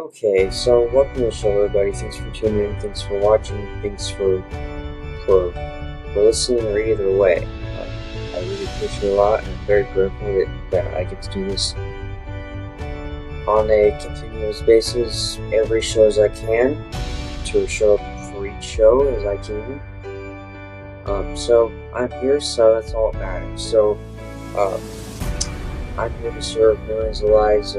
Okay, so welcome to the show, everybody. Thanks for tuning in. Thanks for watching. Thanks for for listening, or either way. I really appreciate it a lot, and I'm very grateful that I get to do this on a continuous basis, every show as I can, to show up for each show as I can. So I'm here, so that's all that matters. So, um, I'm here to serve millions of lives,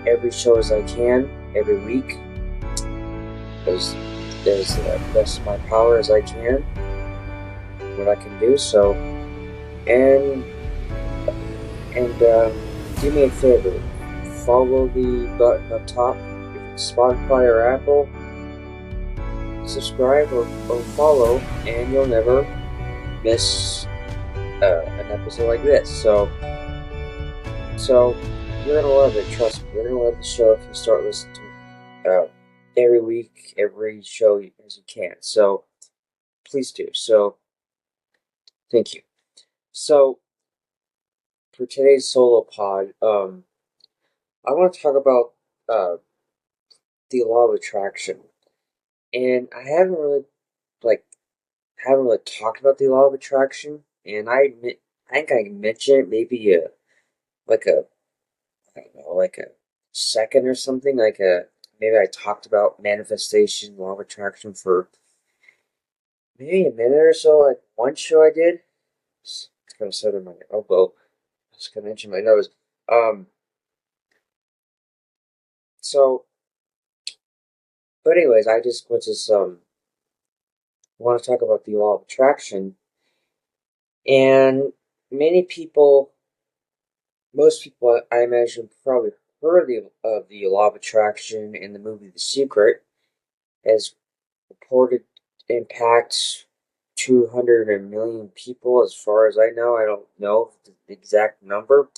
every show as I can, every week, as best of my power as I can, what I can do. So, and do me a favor, follow the button up top if it's Spotify or Apple. Subscribe or follow, and you'll never miss an episode like this. So you're gonna love it. Trust me, you're gonna love the show if you start listening to it every week, every show as you can. So please do. So thank you. So for today's solo pod, I want to talk about uh, the law of attraction, and like haven't really talked about the law of attraction, and I think I mentioned it maybe like a I don't know, like a second or something, maybe I talked about manifestation, law of attraction for maybe a minute or so, like one show I did. It's kind of set in my elbow. I was gonna mention my nose. Um, so, but anyways, I just was just want to talk about the law of attraction, and many people, most people, I imagine, probably heard of the law of attraction in the movie The Secret, as reported impacts 200 million people, as far as I know. I don't know the exact number,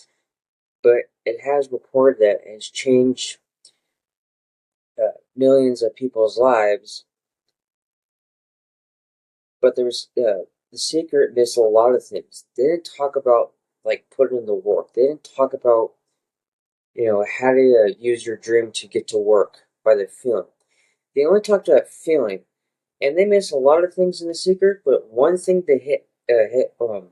but it has reported that it has changed millions of people's lives. But the secret missed a lot of things. They didn't talk about like putting in the work. They didn't talk about how to use your dream to get to work by the feeling. They only talked about feeling, and they missed a lot of things in the secret. But one thing they hit home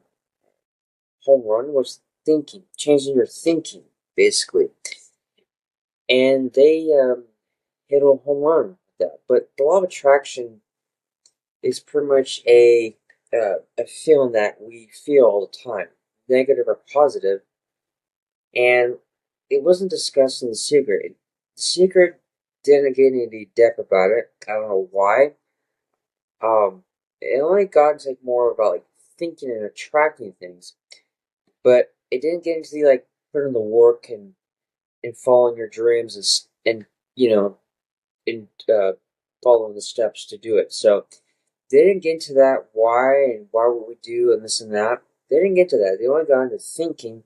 run was thinking, changing your thinking basically, and they hit a home run with that. But the law of attraction is pretty much a feeling that we feel all the time, negative or positive, and it wasn't discussed in the secret. The secret didn't get any depth about it. I don't know why. It only got like more about like thinking and attracting things, but it didn't get into the like putting the work and following your dreams and you know and following the steps to do it. So they didn't get into that why and why would we do and this and that. They didn't get to that. They only got into thinking,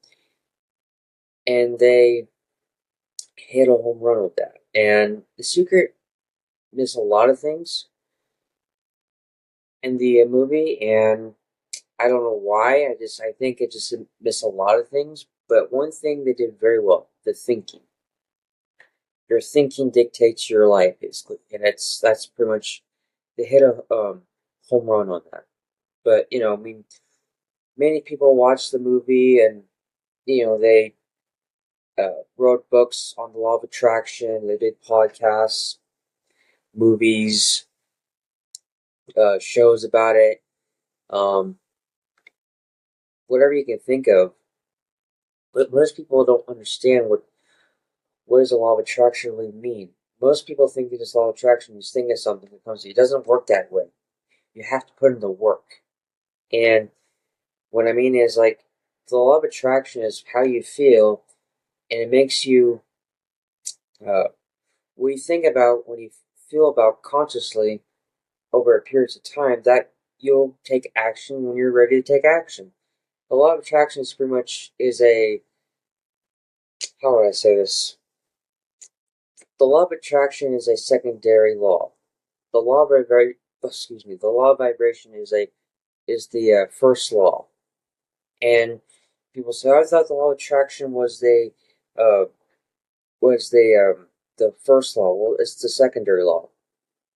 and they hit a home run with that. And the secret missed a lot of things in the movie, and I don't know why. I think it just missed a lot of things. But one thing they did very well: the thinking. Your thinking dictates your life, basically, and that's pretty much they hit a home run on that. But I mean, many people watched the movie, and they wrote books on the law of attraction. They did podcasts, movies, shows about it. Um, Whatever you can think of. But most people don't understand what does the law of attraction really mean. Most people think that this law of attraction is think of something that comes to you. It doesn't work that way. You have to put in the work. And what I mean is like the law of attraction is how you feel, and it makes you uh, what you think about when you feel about consciously over a period of time, that you'll take action when you're ready to take action. The law of attraction is pretty much is a how would I say this? The law of attraction is a secondary law. The law of vibration, excuse me, the law of vibration is the first law. And people say, "I thought the law of attraction uh, was the the first law? Well, it's the secondary law.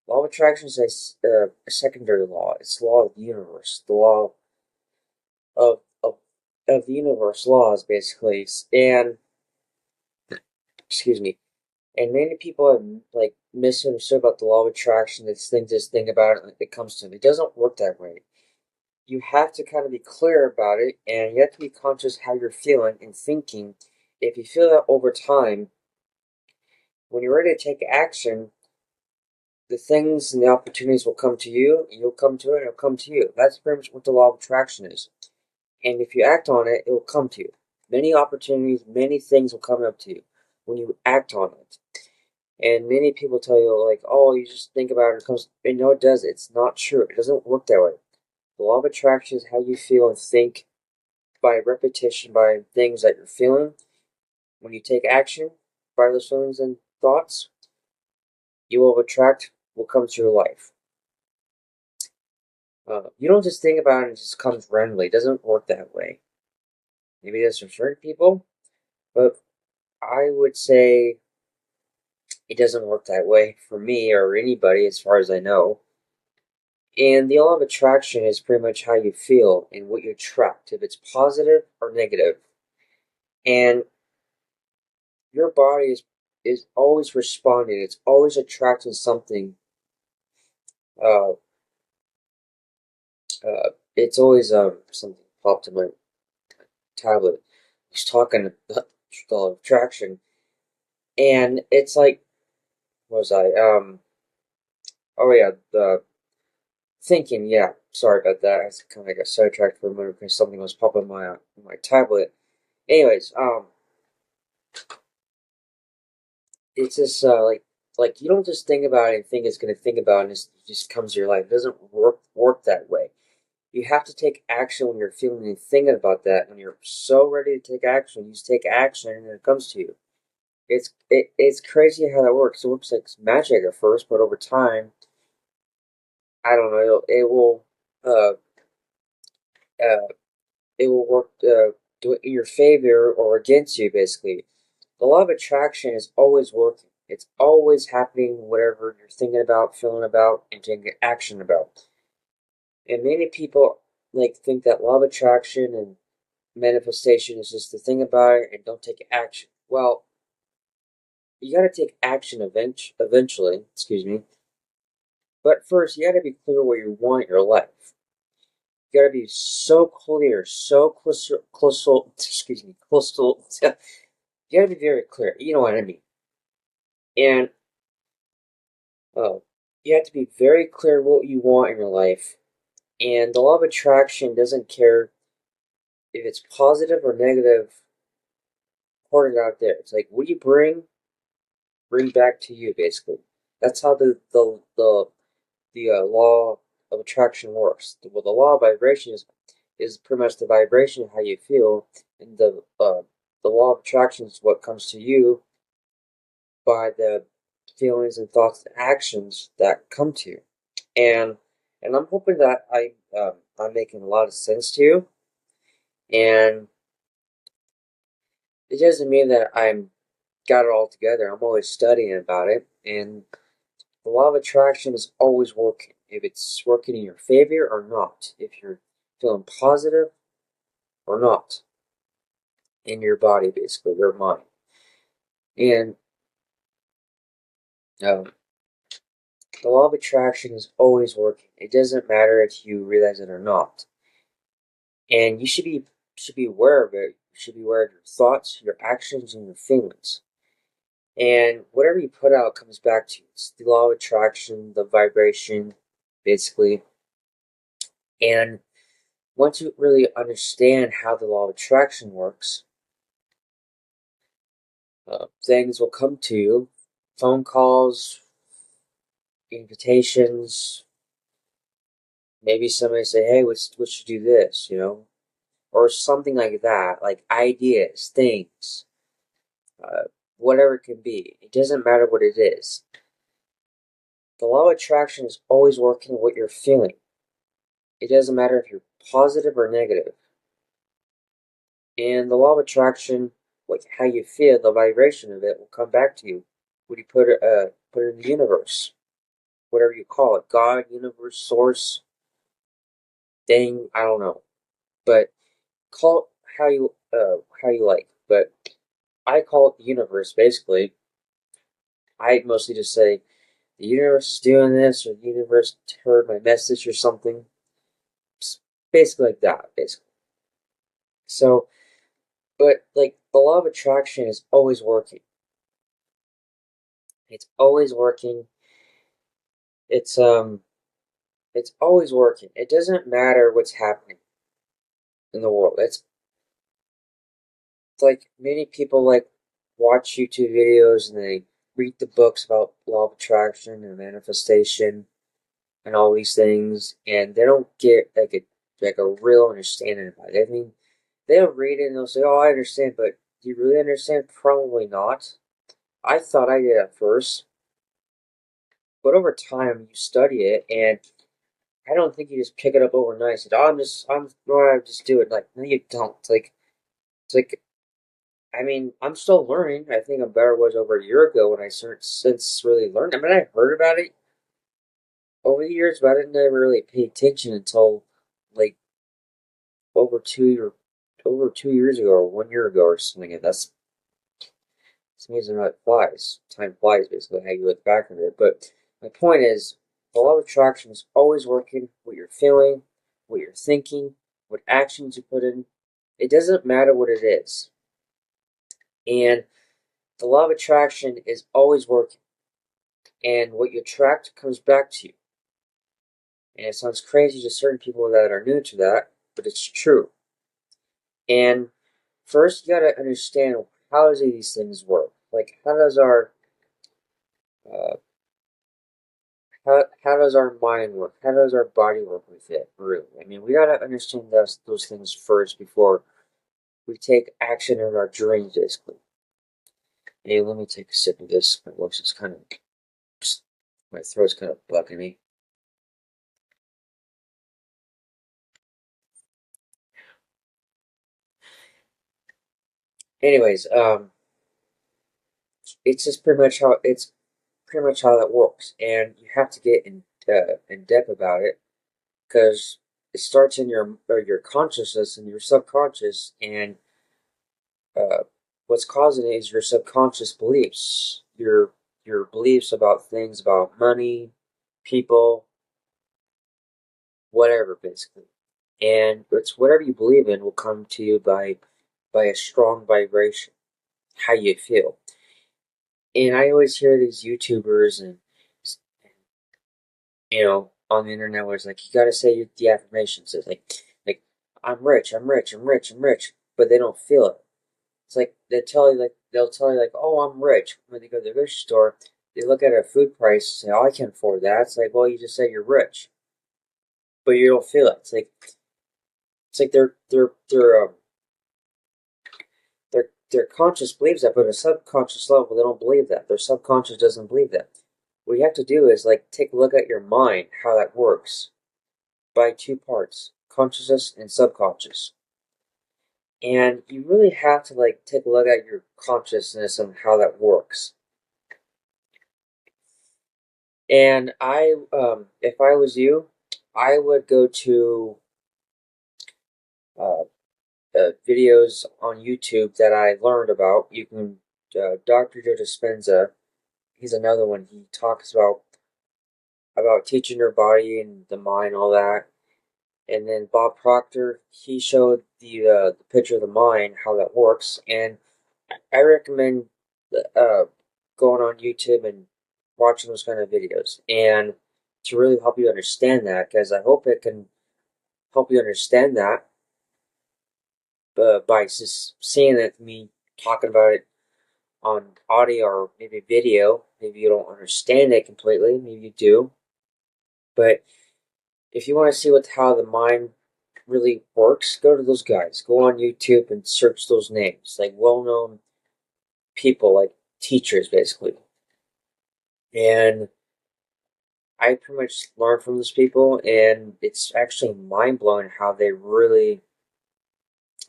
Law of attraction is a secondary law. It's the law of the universe. The law of, of, of the universe laws, basically. And, excuse me, and many people have like misunderstood about the law of attraction. They think this thing about it, like it comes to them. It doesn't work that way. You have to kind of be clear about it, and you have to be conscious how you're feeling and thinking. If you feel that over time, when you're ready to take action, the things and the opportunities will come to you, and you'll come to it, and it'll come to you. That's pretty much what the law of attraction is. And if you act on it, it will come to you. Many opportunities, many things will come up to you when you act on it. And many people tell you, like, oh, you just think about it, it comes. And no, it does. It's not true. It doesn't work that way. The law of attraction is how you feel and think by repetition, by things that you're feeling. When you take action by those feelings and thoughts, you will attract will come to your life. You don't just think about it and it just comes randomly. It doesn't work that way. Maybe it does for certain people, but I would say it doesn't work that way for me or anybody as far as I know. And the law of attraction is pretty much how you feel and what you attract, if it's positive or negative. And your body is always responding, it's always attracting something. Uh, it's always something popped in my tablet. I was talking about the law of attraction, and it's like, what was I? Oh yeah, the thinking. Yeah, sorry about that. I kind of got sidetracked for a minute because something was popping my tablet. Anyways, it's just like you don't just think about it and think it's gonna think about it and it just comes to your life. It doesn't work that way. You have to take action when you're feeling and thinking about that. When you're so ready to take action, you just take action and it comes to you. It's crazy how that works. It works like magic at first, but over time, I don't know. Uh, uh, it will work do it in your favor or against you. Basically, the law of attraction is always working. It's always happening. Whatever you're thinking about, feeling about, and taking action about. And many people like think that law of attraction and manifestation is just to think about it and don't take action. Well, you got to take action eventually. Excuse me. But first, you got to be clear what you want in your life. You got to be so clear, so close. Excuse me, close. You got to be very clear. You know what I mean. And you have to be very clear what you want in your life. And the law of attraction doesn't care if it's positive or negative. Pouring it out there. It's like what you bring back to you. Basically, that's how the law of attraction works. Well, the law of vibration is pretty much the vibration of how you feel, and the law of attraction is what comes to you by the feelings and thoughts and actions that come to you. And I'm hoping that I'm making a lot of sense to you. And it doesn't mean that I'm got it all together. I'm always studying about it, and the law of attraction is always working. If it's working in your favor or not, if you're feeling positive or not in your body, basically, your mind. And um, the law of attraction is always working. It doesn't matter if you realize it or not. And you should be aware of it. You should be aware of your thoughts, your actions, and your feelings. And whatever you put out comes back to you. It's the law of attraction, the vibration, basically. And once you really understand how the law of attraction works, things will come to you. Phone calls, invitations. Maybe somebody say, "Hey, we should do this," or something like that. Like ideas, things, uh, whatever it can be. It doesn't matter what it is. The law of attraction is always working what you're feeling. It doesn't matter if you're positive or negative. And the law of attraction, how you feel, the vibration of it will come back to you. What do you put it in the universe? Whatever you call it, God, universe, source, thing, I don't know. But call it how you like. But I call it the universe, basically. I mostly just say the universe is doing this, or the universe heard my message or something. It's basically like that, basically. So, but like the law of attraction is always working. It's always working. It's um it's always working. It doesn't matter what's happening in the world. It's like many people like watch YouTube videos and they read the books about law of attraction and manifestation and all these things, and they don't get like a real understanding about it. I mean, they'll read it and they'll say, "Oh, I understand," but do you really understand? Probably not. I thought I did at first, but over time you study it, and I don't think you just pick it up overnight and say, "Oh, I just do it." Like, no, you don't. It's like I mean, I'm still learning. I think I'm better was over a year ago when I since really learned. I mean, I heard about it over the years, but I didn't ever really pay attention until like over 2 years ago or 1 year ago or something. And that's it's amazing how it flies. Time flies, basically, how you look back on it. But my point is, the law of attraction is always working. What you're feeling, what you're thinking, what actions you put in. It doesn't matter what it is. And the law of attraction is always working. And what you attract comes back to you. And it sounds crazy to certain people that are new to that, but it's true. And first, you gotta understand how do these things work. Like, uh, how does our mind work? How does our body work with it? Really, I mean, we gotta understand those things first before we take action in our dreams. Basically, hey, let me take a sip of this. My voice is kind of, my throat's kind of bugging me. Anyways, it's just pretty much how that works, and you have to get in depth about it because it starts in your consciousness and your subconscious, and uh, what's causing it is your subconscious beliefs, your beliefs about things about money, people, whatever, basically, and it's whatever you believe in will come to you by a strong vibration, how you feel. And I always hear these YouTubers and on the internet where it's like you gotta say the affirmations. It's like I'm rich, I'm rich, I'm rich, I'm rich, but they don't feel it. It's like they'll tell you like, oh, I'm rich. When they go to the grocery store, they look at a food price and say, oh, I can't afford that. It's like, well, you just say you're rich, but you don't feel it. It's like their conscious believes that, but at a subconscious level, they don't believe that. Their subconscious doesn't believe that. What you have to do is like take a look at your mind, how that works by two parts, consciousness and subconscious. And you really have to like take a look at your consciousness and how that works. And if I was you, I would go to uh, videos on YouTube that I learned about. You can, Dr. Joe Dispenza, he's another one. He talks about teaching your body and the mind, all that. And then Bob Proctor, he showed the picture of the mind, how that works. And I recommend uh, going on YouTube and watching those kind of videos, and to really help you understand that, because I hope it can help you understand that by just seeing it, me talking about it on audio or maybe video. Maybe you don't understand it completely, maybe you do, but if you want to see how the mind really works, go to those guys. Go on YouTube and search those names, like well-known people, like teachers, basically. And I pretty much learn from those people, and it's actually mind blowing how they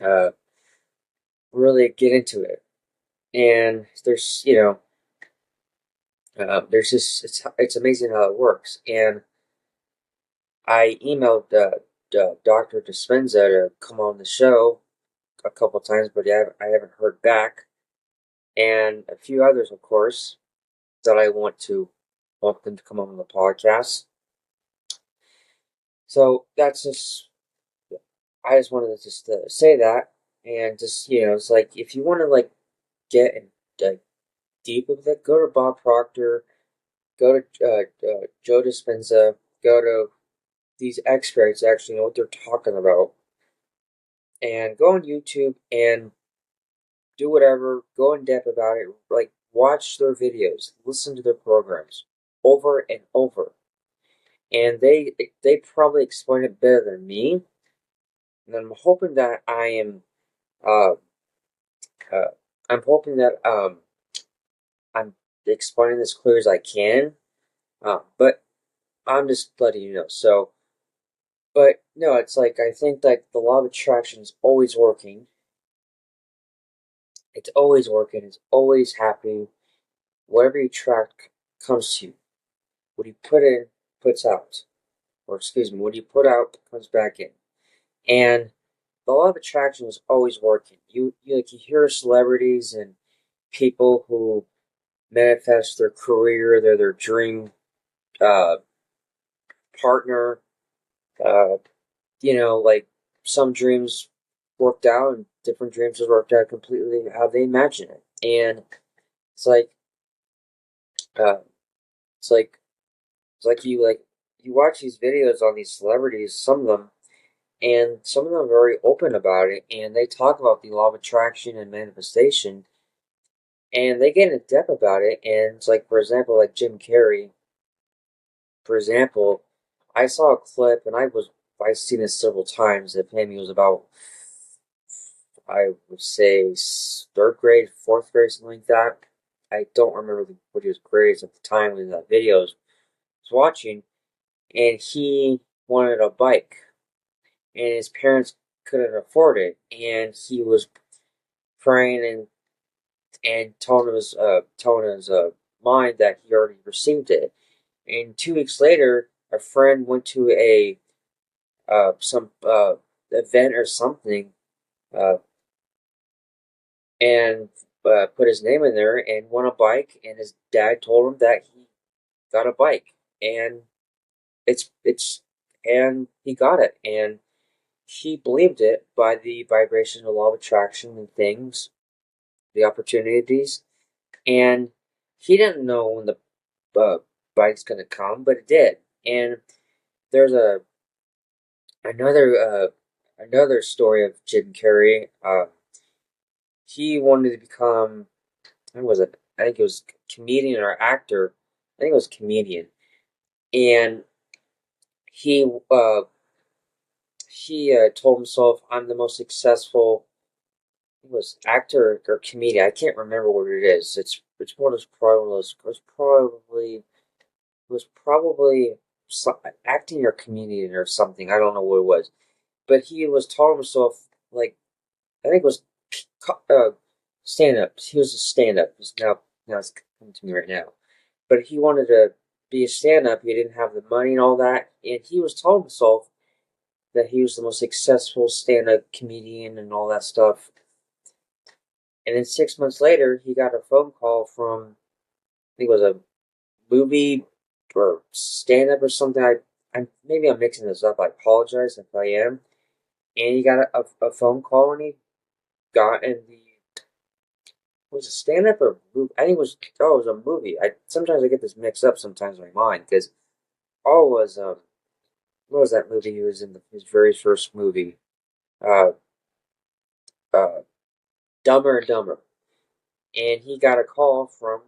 uh, really get into it. And there's There's just it's amazing how it works. And I emailed Dr. Dispenza to come on the show a couple times, but I haven't heard back. And a few others, of course, that I want them to come on the podcast. So that's just I just wanted to just say that, and just it's like if you want to like get deep with it, go to Bob Proctor, go to Joe Dispenza, go to these experts that actually know what they're talking about, and go on YouTube and do whatever, go in depth about it, like watch their videos, listen to their programs over and over, and they probably explain it better than me. And I'm hoping that uh, uh I'm hoping that I'm explaining as clear as I can. But I'm just letting you know. So, but no, it's like I think like the law of attraction is always working. It's always working. It's always happening. Whatever you attract comes to you. What you put in puts out, or excuse me, what you put out comes back in. And the law of attraction is always working. You hear celebrities and people who manifest their career, their dream uh, partner. Uh, like some dreams worked out, and different dreams have worked out completely how they imagine it. And it's like, uh, it's like, it's like you watch these videos on these celebrities, some of them, and some of them are very open about it, and they talk about the law of attraction and manifestation, and they get in depth about it. And it's like, for example, like Jim Carrey, for example, I saw a clip, and I've seen it several times of him. He was about, I would say, third grade, fourth grade, something like that. I don't remember what his grades at the time when that video was watching, and he wanted a bike, and his parents couldn't afford it, and he was praying and telling his mind that he already received it. And 2 weeks later, a friend went to a some event or something, uh, and put his name in there and won a bike. And his dad told him that he got a bike, and it's and he got it, and he believed it by the vibration, the law of attraction, and things, the opportunities, and he didn't know when the uh, bike's gonna come, but it did. And there's another another story of Jim Carrey. He wanted to become, what was it? I think it was comedian or actor. I think it was comedian, and he uh, he told himself, "I'm the most successful." It was actor or comedian. I can't remember what it is. It's one of those probably it was probably acting or comedian or something. I don't know what it was, but he was told himself, like, I think it was stand up. He was a stand up. Now it's coming to me right now. But he wanted to be a stand up. He didn't have the money and all that, and he was told himself that he was the most successful stand up comedian and all that stuff. And then 6 months later, he got a phone call from, I think it was a movie or stand up or something. Maybe I'm mixing this up. I apologize if I am. And he got a phone call, and he got in the, was it stand up or movie? I think it was a movie. I sometimes I get this mixed up sometimes in my mind because all was what was that movie he was in, his very first movie? Uh uh Dumber and Dumber. And he got a call from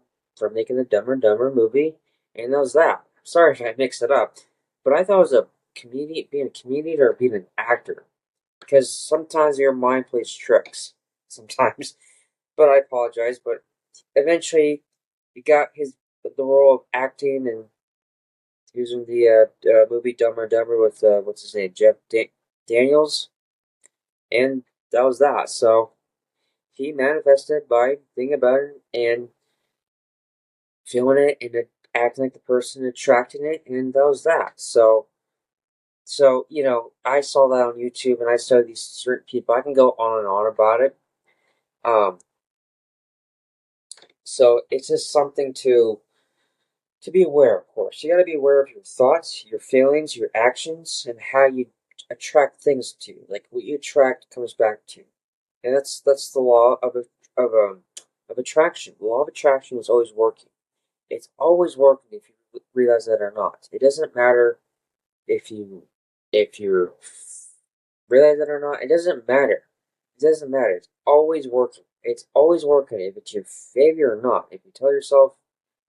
making the Dumber and Dumber movie, and that was that. Sorry if I mixed it up, but I thought it was a comedian, being a comedian or being an actor, because sometimes your mind plays tricks. Sometimes, but I apologize. But eventually, he got the role of acting, and he was in the movie Dumber and Dumber with what's his name, Daniels, and that was that. So he manifested by thinking about it, and feeling it and acting like the person attracting it, and that was that. So I saw that on YouTube, and I studied these certain people. I can go on and on about it. Um, so it's just something to be aware. Of course, you got to be aware of your thoughts, your feelings, your actions, and how you attract things to you. Like what you attract comes back to you, and that's the law of attraction. The law of attraction is always working. It's always working if you realize that or not. It doesn't matter if you realize that or not. It doesn't matter. It doesn't matter. It's always working. It's always working if it's your favor or not. If you tell yourself,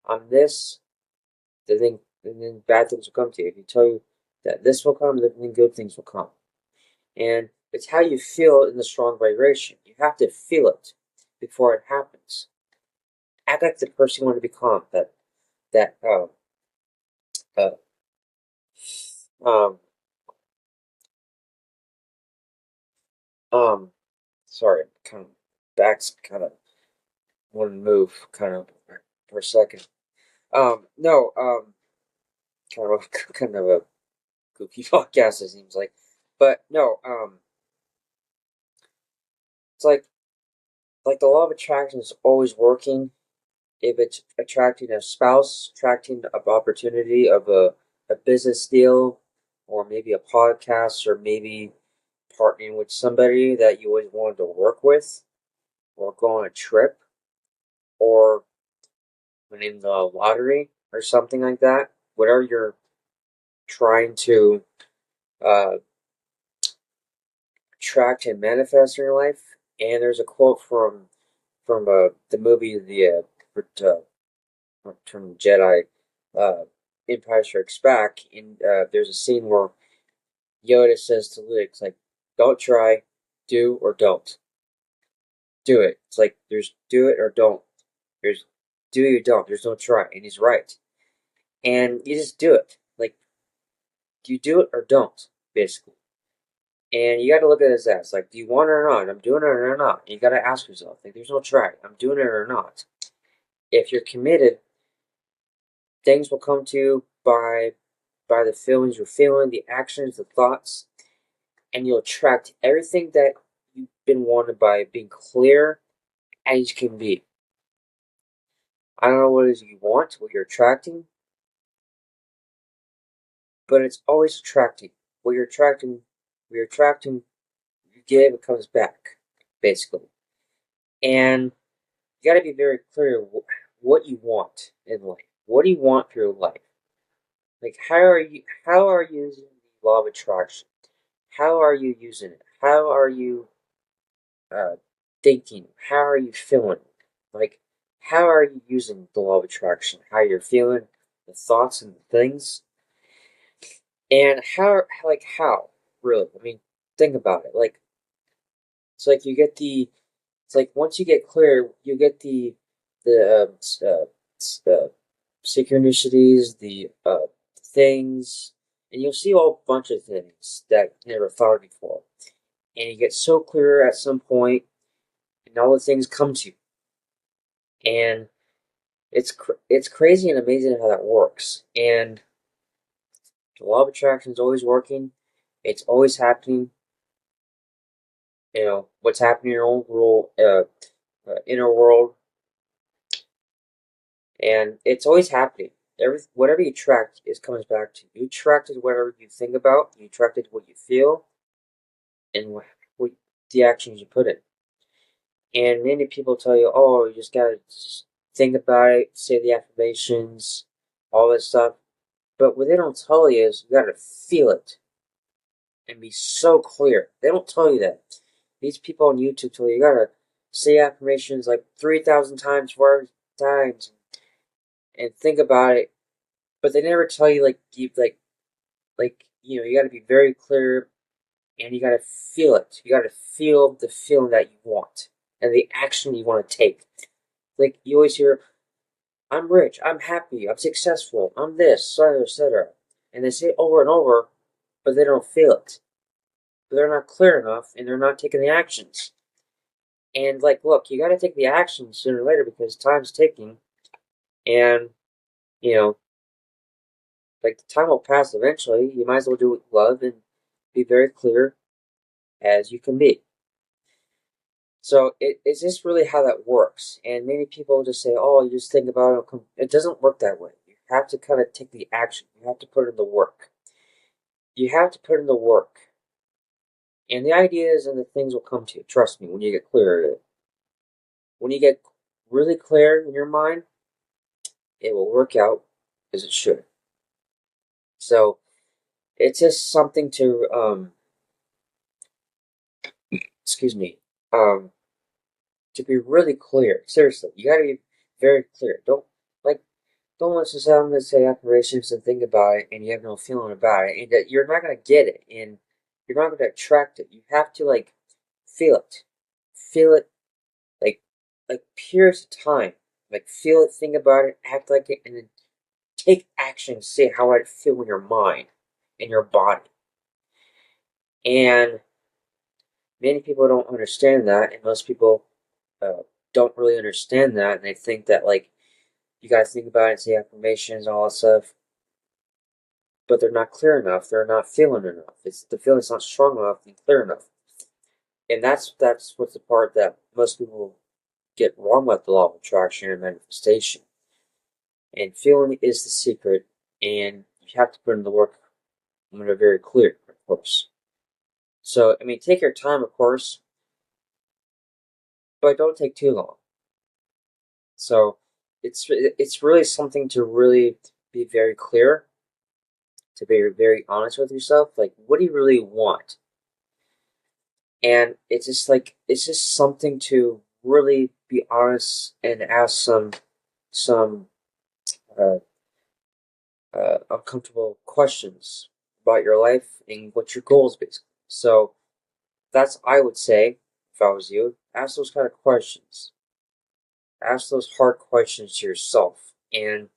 "I'm this," then bad things will come to you. If you tell you that this will come, then good things will come. And it's how you feel in the strong vibration. You have to feel it before it happens. Act like the person you want to become. That uh, um um sorry, kind of back's kind of want to move kind of for a second. No, kind of kind of a goofy podcast it seems like, but no, it's like the law of attraction is always working. If it's attracting a spouse, attracting an opportunity of a business deal, or maybe a podcast, or maybe partnering with somebody that you always wanted to work with, or go on a trip, or winning the lottery, or something like that. Whatever you're trying to uh, attract and manifest in your life. And there's a quote from the movie from Jedi, uh, Empire Strikes Back. And there's a scene where Yoda says to Luke, it's like, "Don't try, do or don't do it." It's like there's do it or don't. There's do you don't. There's no try, and he's right. And you just do it. Like you do it or don't, basically. And you got to look at it as that. It's like, do you want it or not? I'm doing it or not. You got to ask yourself, like, there's no try. I'm doing it or not. If you're committed, things will come to you by the feelings you're feeling, the actions, the thoughts, and you'll attract everything that you've been wanted by being clear as you can be. I don't know what it is you want, what you're attracting, but it's always attracting. What you're attracting, you give, it comes back, basically. And you got to be very clear what you want in life. What do you want for your life? Like how are you using the law of attraction? How are you using it? How are you uh, thinking? How are you feeling? Like how are you using the law of attraction? How you're feeling, the thoughts and the things, and how really? I mean, think about it. Like it's like you get the it's like once you get clear, you get the synchronicities, the things, and you'll see a whole bunch of things that you never thought of before. And you get so clear at some point, and all the things come to you. And it's crazy and amazing how that works. And the law of attraction is always working. It's always happening. What's happening in your own world, inner world, and it's always happening. Whatever you attract is comes back to you. You attracted whatever you think about. You attracted what you feel, and what the actions you put in. And many people tell you, "Oh, you just gotta just think about it, say the affirmations, all this stuff." But what they don't tell you is you gotta feel it and be so clear. They don't tell you that. These people on YouTube tell you gotta say affirmations like 3,000 times, 4,000 times, and think about it. But they never tell you you got to be very clear, and you got to feel it. You got to feel the feeling that you want and the action you want to take. Like you always hear, "I'm rich, I'm happy, I'm successful, I'm this, etc., etc." And they say it over and over, but they don't feel it. But they're not clear enough, and they're not taking the actions. And like, look, you got to take the actions sooner or later because time's ticking. And, you know, like the time will pass eventually. You might as well do it with love and be very clear as you can be. So it's just really how that works. And many people just say, oh, you just think about it. It doesn't work that way. You have to kind of take the action. You have to put in the work. You have to put in the work. And the ideas and the things will come to you. Trust me, when you get clear of it. When you get really clear in your mind, it will work out as it should. So it's just something to excuse me, um to be really clear. Seriously, you gotta be very clear. Like don't listen to someone say affirmations and think about it and you have no feeling about it and that you're not gonna get it and you're not gonna attract it. You have to like feel it. Feel it like periods of time. Like feel it, think about it, act like it, and then take action, say how it feel in your mind, in your body. And many people don't understand that, and most people don't really understand that, and they think that like you gotta think about it and say affirmations and all that stuff, but they're not clear enough. They're not feeling enough. It's the feeling's not strong enough and clear enough, and that's what's the part that most people get wrong with the law of attraction and manifestation. And feeling is the secret, and you have to put in the work when they're very clear, of course. So, I mean, take your time, of course, but don't take too long. So, it's really something to really be very clear, to be very honest with yourself. Like, what do you really want? And it's just something to really be honest and ask some uh, uncomfortable questions about your life and what your goals basically. So that's I would say if I was you, ask those kind of questions. Ask those hard questions to yourself. And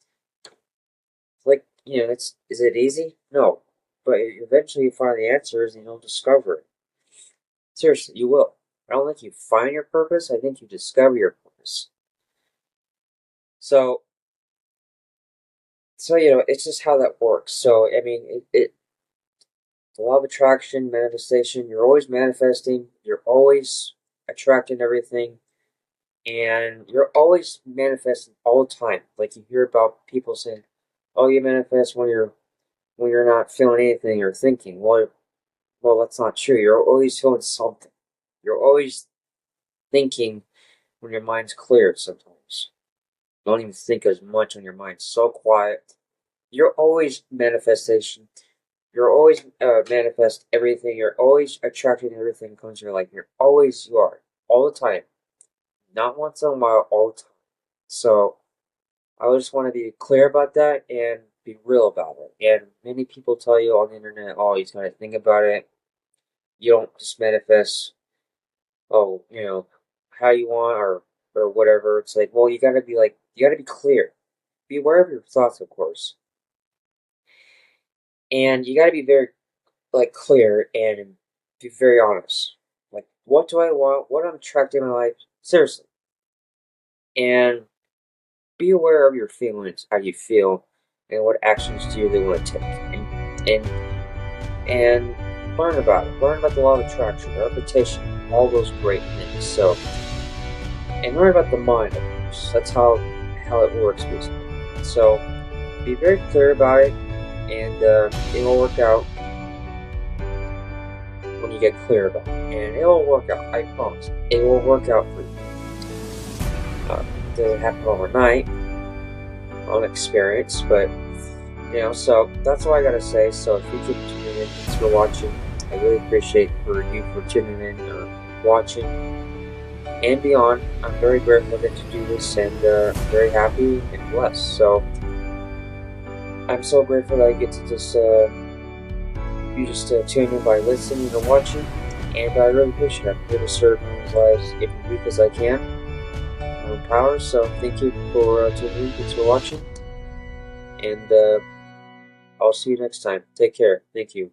like, it's is it easy? No. But eventually you find the answers and you'll discover it. Seriously, you will. I don't think you find your purpose, I think you discover your purpose. So it's just how that works. So I mean the law of attraction, manifestation, you're always manifesting, you're always attracting everything, and you're always manifesting all the time. Like you hear about people saying, "Oh, you manifest when you're not feeling anything or thinking." Well, that's not true. You're always feeling something. You're always thinking when your mind's cleared. Sometimes you don't even think as much when your mind's so quiet. You're always manifestation. You're always manifest everything. You're always attracting everything that comes to your life. You are all the time, not once in a while, all the time. So I just want to be clear about that and be real about it. And many people tell you on the internet, oh, you just gotta think about it. You don't just manifest, oh, how you want or whatever. It's like, well, you gotta be clear. Be aware of your thoughts, of course, and you gotta be very like clear and be very honest. Like, what do I want? What I'm attracting in my life? Seriously, and be aware of your feelings, how you feel, and what actions do you really want to take, and learn about it. Learn about the law of attraction, repetition, all those great things. So, and learn about the mind, of course. That's how it works, basically. So, be very clear about it, and it will work out when you get clear about it. And it will work out. I promise. It will work out for you. It doesn't happen overnight on experience, but so that's all I gotta say. So if you keep tuning in, thanks for watching. I really appreciate for you for tuning in, watching, and beyond. I'm very grateful to get to do this, and very happy and blessed. So I'm so grateful that I get to just tune in by listening and watching, and I really appreciate it. I'm here to serve people's lives every week as I can. Power. So thank you for tuning in. Thanks for watching, and I'll see you next time. Take care. Thank you.